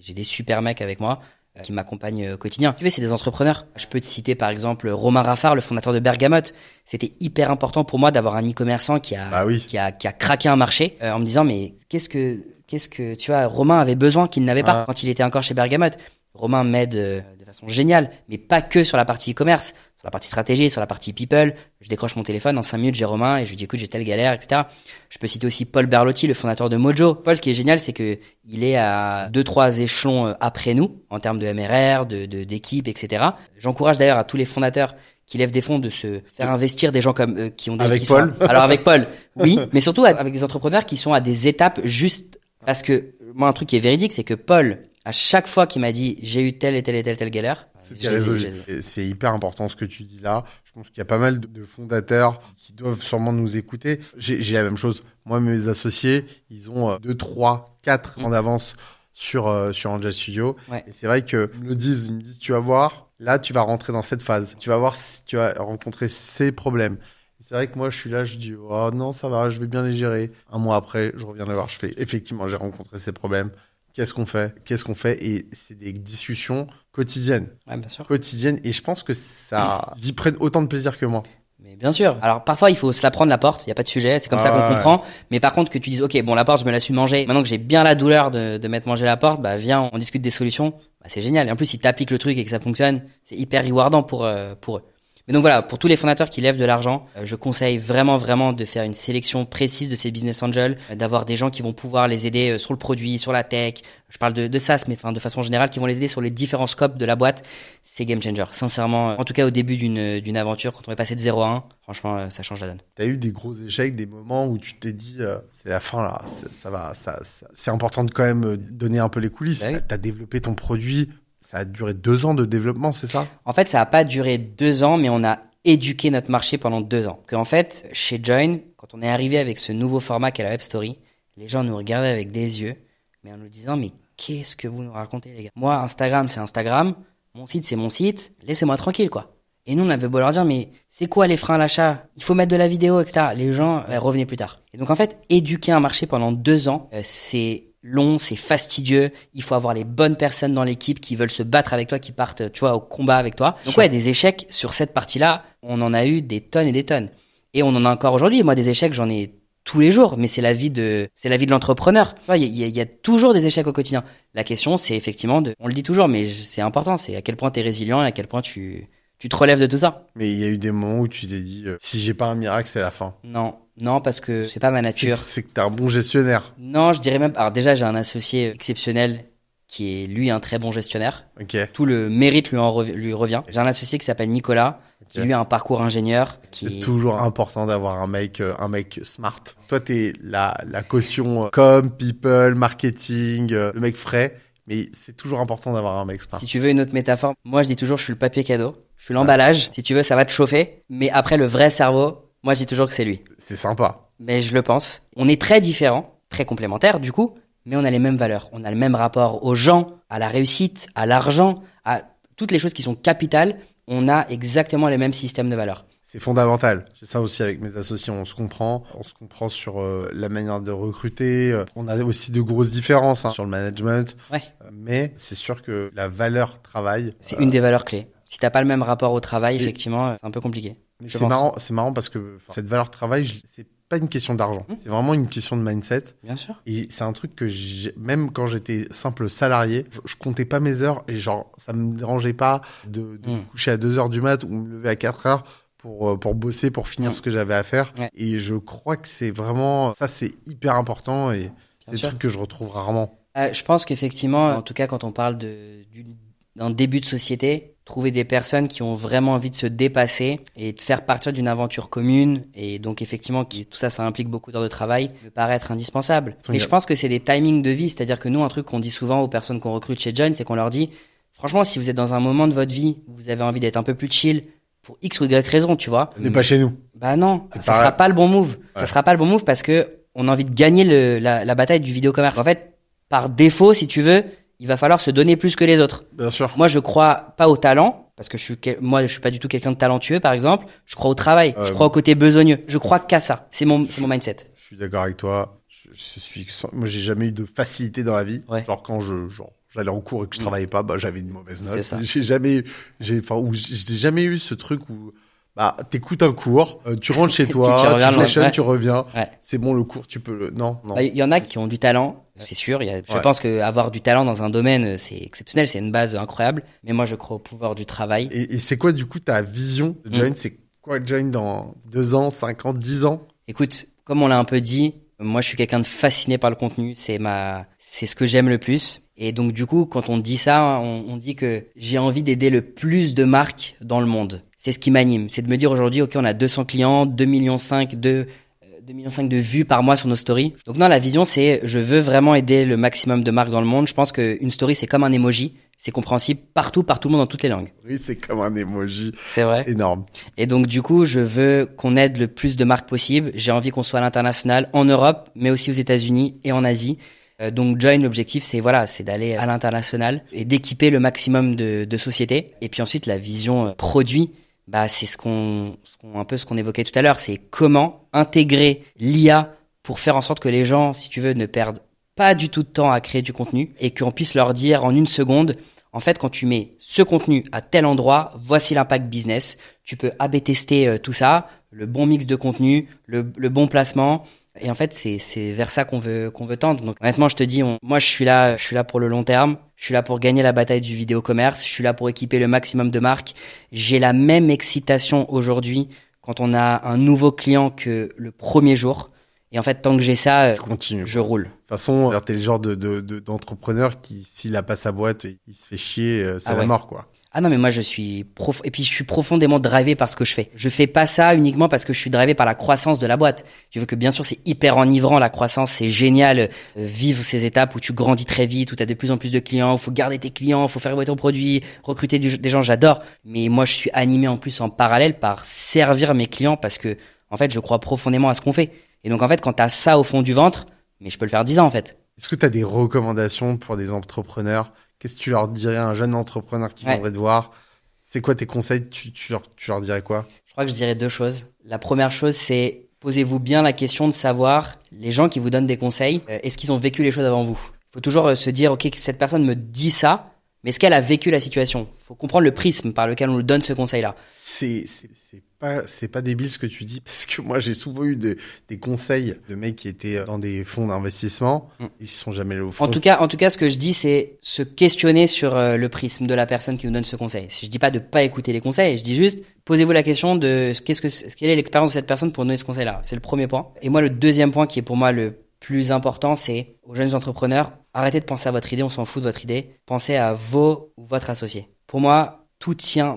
j'ai des super mecs avec moi qui m'accompagnent au quotidien. Tu vois, c'est des entrepreneurs. Je peux te citer par exemple Romain Raffard, le fondateur de Bergamote. C'était hyper important pour moi d'avoir un e-commerçant qui a craqué un marché en me disant mais qu'est-ce que tu vois, Romain avait besoin qu'il n'avait pas quand il était encore chez Bergamote. Romain m'aide de façon géniale, mais pas que sur la partie e-commerce, sur la partie stratégie, sur la partie people. Je décroche mon téléphone, en 5 minutes, j'ai Romain et je lui dis écoute, j'ai telle galère, etc. Je peux citer aussi Paul Berlotti, le fondateur de Mojo. Paul, ce qui est génial, c'est que il est à 2-3 échelons après nous, en termes de MRR, d'équipe, etc. J'encourage d'ailleurs à tous les fondateurs qui lèvent des fonds de se faire investir des gens comme qui ont des avec Paul. Alors avec Paul, oui, mais surtout avec des entrepreneurs qui sont à des étapes juste parce que moi un truc qui est véridique, c'est que Paul, à chaque fois qu'il m'a dit j'ai eu telle galère, c'était résolu. C'est hyper important ce que tu dis là. Je pense qu'il y a pas mal de fondateurs qui doivent sûrement nous écouter. J'ai la même chose. Moi, mes associés, ils ont 2, 3, 4 ans d'avance sur Angel Studio. Ouais. Et c'est vrai que ils me disent tu vas voir, là tu vas rentrer dans cette phase. Tu vas voir si tu vas rencontrer ces problèmes. C'est vrai que moi, je suis là, je dis, oh non, ça va, je vais bien les gérer. Un mois après, je reviens les voir, je fais, effectivement, j'ai rencontré ces problèmes. Qu'est-ce qu'on fait? Et c'est des discussions quotidiennes. Ouais, bien sûr. Quotidiennes. Et je pense que ils y prennent autant de plaisir que moi. Mais bien sûr. Alors, parfois, il faut se la prendre la porte. Il y a pas de sujet. C'est comme ça qu'on comprend. Mais par contre, que tu dises, OK, bon, la porte, je me la suis mangée. Maintenant que j'ai bien la douleur de m'être mangé la porte, viens, on discute des solutions. C'est génial. Et en plus, si t'appliques le truc et que ça fonctionne, c'est hyper rewardant pour eux. Mais donc voilà, pour tous les fondateurs qui lèvent de l'argent, je conseille vraiment de faire une sélection précise de ces business angels, d'avoir des gens qui vont pouvoir les aider sur le produit, sur la tech. Je parle de SaaS, mais de façon générale, qui vont les aider sur les différents scopes de la boîte. C'est game changer. Sincèrement, en tout cas au début d'une aventure, quand on est passé de 0 à 1, franchement, ça change la donne. T'as eu des gros échecs, des moments où tu t'es dit, c'est la fin là, c'est important de quand même donner un peu les coulisses. Oui. T'as développé ton produit. Ça a duré 2 ans de développement, c'est ça? En fait, ça n'a pas duré 2 ans, mais on a éduqué notre marché pendant 2 ans. En fait, chez Join, quand on est arrivé avec ce nouveau format qu'est la Web Story, les gens nous regardaient avec des yeux, mais en nous disant, mais qu'est-ce que vous nous racontez, les gars? Moi, Instagram, c'est Instagram. Mon site, c'est mon site. Laissez-moi tranquille, quoi. Et nous, on avait beau leur dire, mais c'est quoi les freins à l'achat? Il faut mettre de la vidéo, etc. Les gens revenaient plus tard. Et donc, en fait, éduquer un marché pendant 2 ans, c'est long, c'est fastidieux. Il faut avoir les bonnes personnes dans l'équipe qui veulent se battre avec toi, qui partent, tu vois, au combat avec toi. Donc ouais, des échecs sur cette partie-là, on en a eu des tonnes et des tonnes. Et on en a encore aujourd'hui. Moi, des échecs, j'en ai tous les jours, mais c'est la vie de l'entrepreneur. Il y a toujours des échecs au quotidien. La question, c'est effectivement on le dit toujours, mais c'est important, c'est à quel point t'es résilient et à quel point tu te relèves de tout ça. Mais il y a eu des moments où tu t'es dit, si j'ai pas un miracle, c'est la fin. Non, parce que c'est pas ma nature. C'est que t'es un bon gestionnaire. Non, je dirais même. Alors déjà, j'ai un associé exceptionnel qui est lui un très bon gestionnaire. Okay. Tout le mérite lui revient. J'ai un associé qui s'appelle Nicolas, qui lui a un parcours ingénieur. C'est toujours important d'avoir un mec smart. Toi, t'es la caution com, people, marketing, le mec frais. Mais c'est toujours important d'avoir un mec smart. Si tu veux une autre métaphore, moi je dis toujours je suis le papier cadeau. Je suis l'emballage. Si tu veux, ça va te chauffer. Mais après, le vrai cerveau, moi je dis toujours que c'est lui. C'est sympa. Mais je le pense. On est très différents, très complémentaires du coup, mais on a les mêmes valeurs. On a le même rapport aux gens, à la réussite, à l'argent, à toutes les choses qui sont capitales on a exactement les mêmes systèmes de valeurs. C'est fondamental. C'est ça aussi avec mes associés, on se comprend sur la manière de recruter. On a aussi de grosses différences sur le management. Ouais. Mais c'est sûr que la valeur travail, c'est une des valeurs clés. Si t'as pas le même rapport au travail, effectivement, c'est un peu compliqué. Mais c'est marrant parce que cette valeur travail, c'est pas une question d'argent. C'est vraiment une question de mindset. Bien sûr. Et c'est un truc que même quand j'étais simple salarié, je comptais pas mes heures et genre, ça me dérangeait pas de me coucher à 2h du mat ou me lever à 4h pour bosser, pour finir ce que j'avais à faire. Ouais. Et je crois que c'est vraiment, ça c'est hyper important et c'est des trucs que je retrouve rarement. Je pense qu'effectivement, en tout cas quand on parle d'un début de société, trouver des personnes qui ont vraiment envie de se dépasser et de faire partir d'une aventure commune, et donc effectivement tout ça implique beaucoup d'heures de travail, me paraît être indispensable. Mais je pense que c'est des timings de vie, c'est-à-dire que nous, un truc qu'on dit souvent aux personnes qu'on recrute chez Join, c'est qu'on leur dit, franchement, si vous êtes dans un moment de votre vie où vous avez envie d'être un peu plus chill, pour X ou Y raison, tu vois. On n'est pas chez nous. Bah non, ça sera pas le bon move. Ouais. Ça sera pas le bon move parce que on a envie de gagner la bataille du vidéo commerce. En fait, par défaut, si tu veux, il va falloir se donner plus que les autres. Bien sûr. Moi, je crois pas au talent parce que je suis pas du tout quelqu'un de talentueux, par exemple. Je crois au travail. Je crois au côté besogneux. Je crois qu'à ça. C'est mon mindset. Je suis d'accord avec toi. Moi, j'ai jamais eu de facilité dans la vie. Ouais. Genre quand j'allais en cours et que je travaillais pas, bah j'avais une mauvaise note. J'ai jamais eu ce truc où bah t'écoutes un cours, tu rentres chez toi, tu enchaînes, tu reviens. Ouais. C'est bon le cours, tu peux non. Bah, y en a qui ont du talent, c'est sûr, je pense que avoir du talent dans un domaine, c'est exceptionnel, c'est une base incroyable, mais moi je crois au pouvoir du travail. Et c'est quoi du coup ta vision de Join, c'est quoi Join dans 2 ans, 5 ans, 10 ans? Écoute, comme on l'a un peu dit, moi je suis quelqu'un de fasciné par le contenu, c'est ce que j'aime le plus. Et donc du coup, quand on dit ça, on dit que j'ai envie d'aider le plus de marques dans le monde. C'est ce qui m'anime, c'est de me dire aujourd'hui, ok, on a 200 clients, 2,5 millions de vues par mois sur nos stories. Donc non, la vision, c'est je veux vraiment aider le maximum de marques dans le monde. Je pense qu'une story, c'est comme un emoji, c'est compréhensible partout, par tout le monde, dans toutes les langues. Oui, c'est comme un emoji. C'est vrai. Énorme. Et donc du coup, je veux qu'on aide le plus de marques possible. J'ai envie qu'on soit à l'international, en Europe, mais aussi aux États-Unis et en Asie. Donc Join, l'objectif c'est d'aller à l'international et d'équiper le maximum de sociétés. Et puis ensuite la vision produit, bah c'est ce qu'on évoquait tout à l'heure, c'est comment intégrer l'IA pour faire en sorte que les gens, si tu veux, ne perdent pas du tout de temps à créer du contenu et qu'on puisse leur dire en une seconde, en fait quand tu mets ce contenu à tel endroit, voici l'impact business. Tu peux A/B tester tout ça, le bon mix de contenu, le bon placement. Et en fait, c'est vers ça qu'on veut tendre. Donc, honnêtement, je te dis, moi, je suis là pour le long terme. Je suis là pour gagner la bataille du vidéo commerce. Je suis là pour équiper le maximum de marques. J'ai la même excitation aujourd'hui quand on a un nouveau client que le premier jour. Et en fait, tant que j'ai ça, je roule. De toute façon, t'es le genre d'entrepreneur qui, s'il a pas sa boîte, il se fait chier, c'est la mort, quoi. Ah non, mais moi, je suis profondément drivé par ce que je fais. Je fais pas ça uniquement parce que je suis drivé par la croissance de la boîte. Tu veux que, bien sûr, c'est hyper enivrant, la croissance, c'est génial, vivre ces étapes où tu grandis très vite, où tu as de plus en plus de clients, où faut garder tes clients, faut faire évoluer ton produit, recruter des gens, j'adore. Mais moi, je suis animé en plus en parallèle par servir mes clients parce que, en fait, je crois profondément à ce qu'on fait. Et donc, en fait, quand t'as ça au fond du ventre, mais je peux le faire 10 ans, en fait. Est-ce que t'as des recommandations pour des entrepreneurs? Qu'est-ce que tu leur dirais à un jeune entrepreneur qui viendrait te voir? C'est quoi tes conseils? Tu leur dirais quoi? Je crois que je dirais 2 choses. La première chose, c'est posez-vous bien la question de savoir, les gens qui vous donnent des conseils, est-ce qu'ils ont vécu les choses avant vous? Il faut toujours se dire, ok, cette personne me dit ça, mais est-ce qu'elle a vécu la situation? Il faut comprendre le prisme par lequel on lui donne ce conseil-là. C'est pas débile ce que tu dis, parce que moi j'ai souvent eu des conseils de mecs qui étaient dans des fonds d'investissement, ils se sont jamais allés au fond. En tout cas, ce que je dis, c'est se questionner sur le prisme de la personne qui nous donne ce conseil. Je dis pas de pas écouter les conseils, je dis juste, posez-vous la question de quelle est l'expérience de cette personne pour donner ce conseil-là. C'est le premier point. Et moi, le deuxième point qui est pour moi le plus important, c'est aux jeunes entrepreneurs, arrêtez de penser à votre idée, on s'en fout de votre idée. Pensez à votre associé. Pour moi,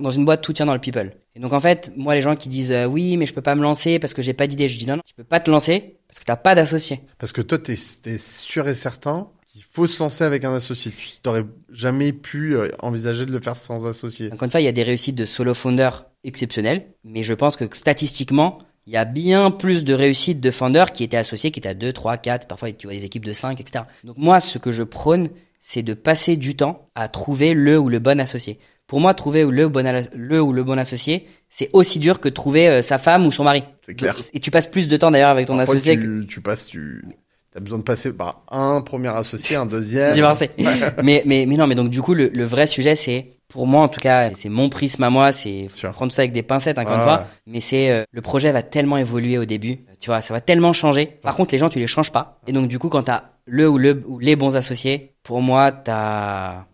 dans une boîte, tout tient dans le people. Et donc en fait, moi les gens qui disent oui mais je peux pas me lancer parce que j'ai pas d'idée, je dis non, tu peux pas te lancer parce que t'as pas d'associé. Parce que toi t'es sûr et certain qu'il faut se lancer avec un associé. Tu t'aurais jamais pu envisager de le faire sans associé. Encore une fois, il y a des réussites de solo founder exceptionnelles, mais je pense que statistiquement, il y a bien plus de réussites de founders qui étaient associés, qui étaient à 2, 3, 4, parfois tu vois des équipes de 5, etc. Donc moi, ce que je prône, c'est de passer du temps à trouver le ou le bon associé. Pour moi, trouver le ou le bon associé, c'est aussi dur que trouver sa femme ou son mari. C'est clair. Et tu passes plus de temps d'ailleurs avec ton Parfois, associé. T'as besoin de passer par un premier associé, un deuxième. Divorcé. mais non, mais donc du coup, le vrai sujet, c'est, pour moi en tout cas, c'est mon prisme à moi, c'est prendre tout ça avec des pincettes, encore une fois, mais c'est le projet va tellement évoluer au début, tu vois, ça va tellement changer. Par contre, les gens, tu les changes pas. Et donc du coup, quand t'as le ou les bons associés, pour moi,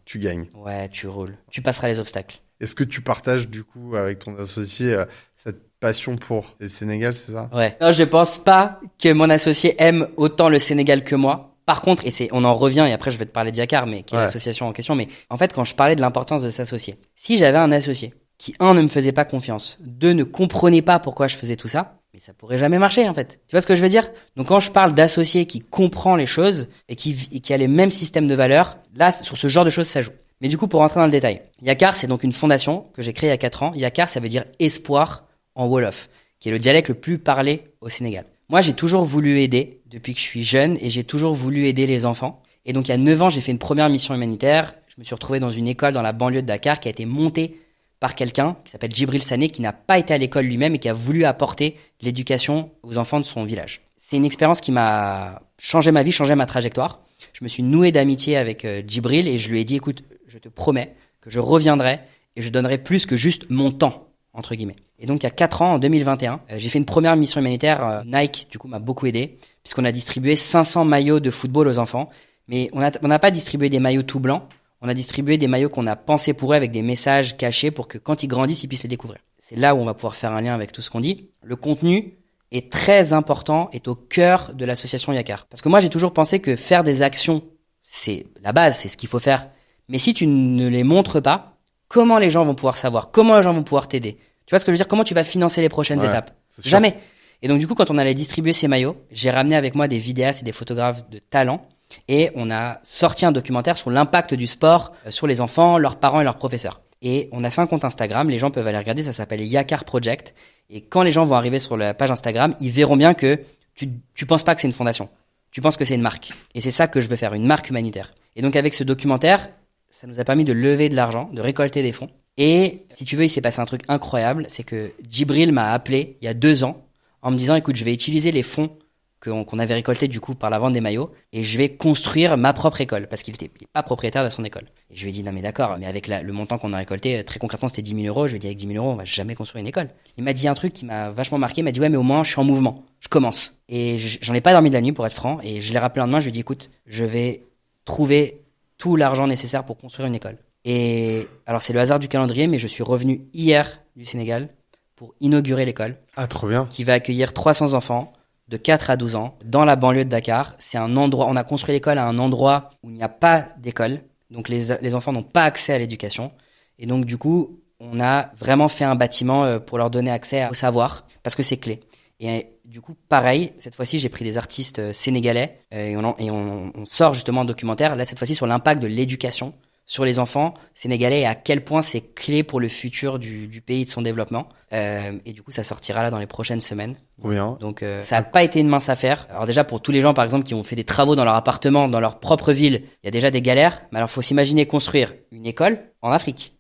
tu gagnes. Ouais, tu roules. Tu passeras les obstacles. Est-ce que tu partages du coup avec ton associé cette passion pour le Sénégal, c'est ça? Ouais. Non, je pense pas que mon associé aime autant le Sénégal que moi. Par contre, on en revient, et après je vais te parler de Yakar, mais qui est l'association en question, mais en fait, quand je parlais de l'importance de s'associer, si j'avais un associé qui, ne me faisait pas confiance, ne comprenait pas pourquoi je faisais tout ça, mais ça pourrait jamais marcher, en fait. Tu vois ce que je veux dire? Donc quand je parle d'associé qui comprend les choses et qui a les mêmes systèmes de valeurs, là, sur ce genre de choses, ça joue. Mais du coup, pour rentrer dans le détail, Yakar, c'est donc une fondation que j'ai créée il y a 4 ans. Yakar, ça veut dire espoir en Wolof, qui est le dialecte le plus parlé au Sénégal. Moi, j'ai toujours voulu aider depuis que je suis jeune et j'ai toujours voulu aider les enfants. Et donc, il y a 9 ans, j'ai fait une première mission humanitaire. Je me suis retrouvé dans une école dans la banlieue de Dakar qui a été montée par quelqu'un qui s'appelle Djibril Sané, qui n'a pas été à l'école lui-même et qui a voulu apporter l'éducation aux enfants de son village. C'est une expérience qui m'a changé ma vie, changé ma trajectoire. Je me suis noué d'amitié avec Djibril et je lui ai dit, écoute, je te promets que je reviendrai et je donnerai plus que juste mon temps, entre guillemets. Et donc, il y a 4 ans, en 2021, j'ai fait une première mission humanitaire. Nike, du coup, m'a beaucoup aidé, puisqu'on a distribué 500 maillots de football aux enfants. Mais on n'a pas distribué des maillots tout blancs. On a distribué des maillots qu'on a pensés pour eux avec des messages cachés pour que quand ils grandissent, ils puissent les découvrir. C'est là où on va pouvoir faire un lien avec tout ce qu'on dit. Le contenu est très important, est au cœur de l'association Yakar. Parce que moi, j'ai toujours pensé que faire des actions, c'est la base, c'est ce qu'il faut faire. Mais si tu ne les montres pas, comment les gens vont pouvoir savoir? Comment les gens vont pouvoir t'aider? Tu vois ce que je veux dire? Comment tu vas financer les prochaines étapes? Jamais. Et donc, du coup, quand on allait distribuer ces maillots, j'ai ramené avec moi des vidéastes et des photographes de talent et on a sorti un documentaire sur l'impact du sport sur les enfants, leurs parents et leurs professeurs. Et on a fait un compte Instagram, les gens peuvent aller regarder, ça s'appelle Yakar Project. Et quand les gens vont arriver sur la page Instagram, ils verront bien que tu penses pas que c'est une fondation. Tu penses que c'est une marque. Et c'est ça que je veux faire, une marque humanitaire. Et donc, avec ce documentaire, ça nous a permis de lever de l'argent, de récolter des fonds. Et si tu veux, il s'est passé un truc incroyable, c'est que Djibril m'a appelé il y a 2 ans en me disant, écoute, je vais utiliser les fonds qu'on avait récoltés du coup par la vente des maillots et je vais construire ma propre école parce qu'il était pas propriétaire de son école. Et je lui ai dit, non mais d'accord, mais avec le montant qu'on a récolté, très concrètement c'était 10 000 euros, je lui ai dit avec 10 000 euros on va jamais construire une école. Il m'a dit un truc qui m'a vachement marqué, il m'a dit ouais mais au moins je suis en mouvement, je commence. Et j'en ai pas dormi de la nuit pour être franc et je l'ai rappelé le lendemain, je lui ai dit écoute, je vais trouver tout l'argent nécessaire pour construire une école. Et alors c'est le hasard du calendrier mais je suis revenu hier du Sénégal pour inaugurer l'école. Ah trop bien. Qui va accueillir 300 enfants de 4 à 12 ans, dans la banlieue de Dakar. C'est un endroit, on a construit l'école à un endroit où il n'y a pas d'école. Donc les enfants n'ont pas accès à l'éducation. Et donc du coup, on a vraiment fait un bâtiment pour leur donner accès au savoir, parce que c'est clé. Et du coup, pareil, cette fois-ci, j'ai pris des artistes sénégalais et on sort justement un documentaire, là cette fois-ci sur l'impact de l'éducation sur les enfants sénégalais et à quel point c'est clé pour le futur du pays et de son développement. Et du coup, ça sortira là dans les prochaines semaines. Bien. Donc, ça n'a pas été une mince affaire. Alors déjà, pour tous les gens, par exemple, qui ont fait des travaux dans leur appartement, dans leur propre ville, il y a déjà des galères. Mais alors, faut s'imaginer construire une école en Afrique.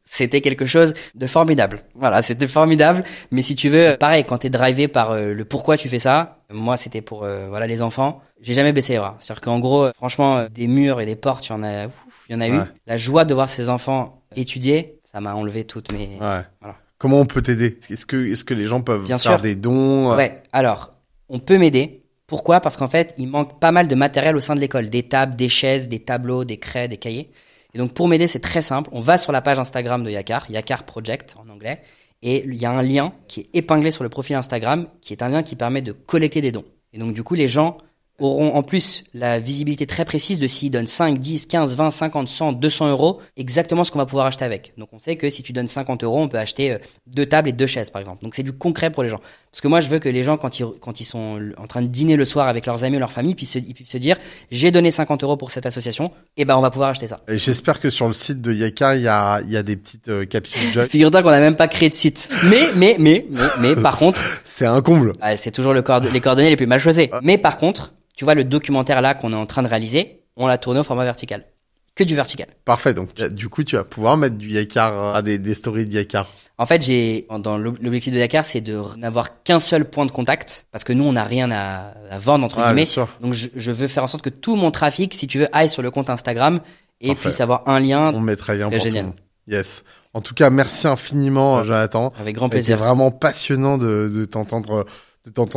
C'était quelque chose de formidable. Voilà, c'était formidable. Mais si tu veux, pareil, quand t'es drivé par le pourquoi tu fais ça, moi, c'était pour voilà les enfants. J'ai jamais baissé les bras. C'est-à-dire qu'en gros, franchement, des murs et des portes, il y en a eu. La joie de voir ces enfants étudier, ça m'a enlevé toutes mes... Ouais. Voilà. Comment on peut t'aider? Est-ce que les gens peuvent faire des dons? Ouais. Alors, on peut m'aider. Pourquoi? Parce qu'en fait, il manque pas mal de matériel au sein de l'école. Des tables, des chaises, des tableaux, des craies, des cahiers. Et donc, pour m'aider, c'est très simple. On va sur la page Instagram de Yakar, Yakar Project en anglais. Et il y a un lien qui est épinglé sur le profil Instagram, qui est un lien qui permet de collecter des dons. Et donc, du coup, les gens auront en plus la visibilité très précise de s'ils donnent 5, 10, 15, 20, 50, 100, 200 euros, exactement ce qu'on va pouvoir acheter avec. Donc on sait que si tu donnes 50 euros, on peut acheter 2 tables et 2 chaises par exemple. Donc c'est du concret pour les gens. Parce que moi je veux que les gens quand ils sont en train de dîner le soir avec leurs amis ou leur famille, ils puissent se dire j'ai donné 50 euros pour cette association, et ben on va pouvoir acheter ça. Et j'espère que sur le site de Yakar il y a des petites capsules jeunes. Figure-toi qu'on n'a même pas créé de site. Mais par contre, c'est un comble. C'est toujours les coordonnées les plus mal choisies. Mais par contre, tu vois, le documentaire là qu'on est en train de réaliser, on l'a tourné au format vertical. que du vertical. Parfait. Donc, du coup, tu vas pouvoir mettre du Yakar, des stories de Yakar. En fait, l'objectif de Yakar, c'est de n'avoir qu'un seul point de contact, parce que nous, on n'a rien à vendre, entre guillemets. Bien sûr. Donc, je veux faire en sorte que tout mon trafic, si tu veux, aille sur le compte Instagram et puisse avoir un lien. On mettra un lien pour génial. tout le monde. Yes. En tout cas, merci infiniment, Jonathan. Avec grand plaisir. C'était vraiment passionnant de t'entendre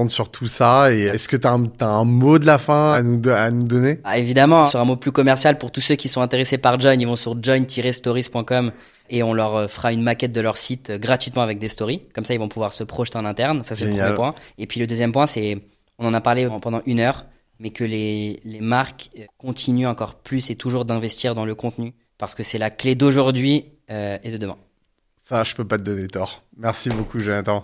sur tout ça. Et est-ce que t'as un mot de la fin à nous donner? Évidemment, sur un mot plus commercial, pour tous ceux qui sont intéressés par Join, ils vont sur join-stories.com et on leur fera une maquette de leur site gratuitement avec des stories. Comme ça, ils vont pouvoir se projeter en interne. Ça, c'est le premier point. Et puis le deuxième point, c'est, on en a parlé pendant 1 heure, mais que les marques continuent encore plus et toujours d'investir dans le contenu, parce que c'est la clé d'aujourd'hui et de demain. Ça, je peux pas te donner tort. Merci beaucoup, Jonathan.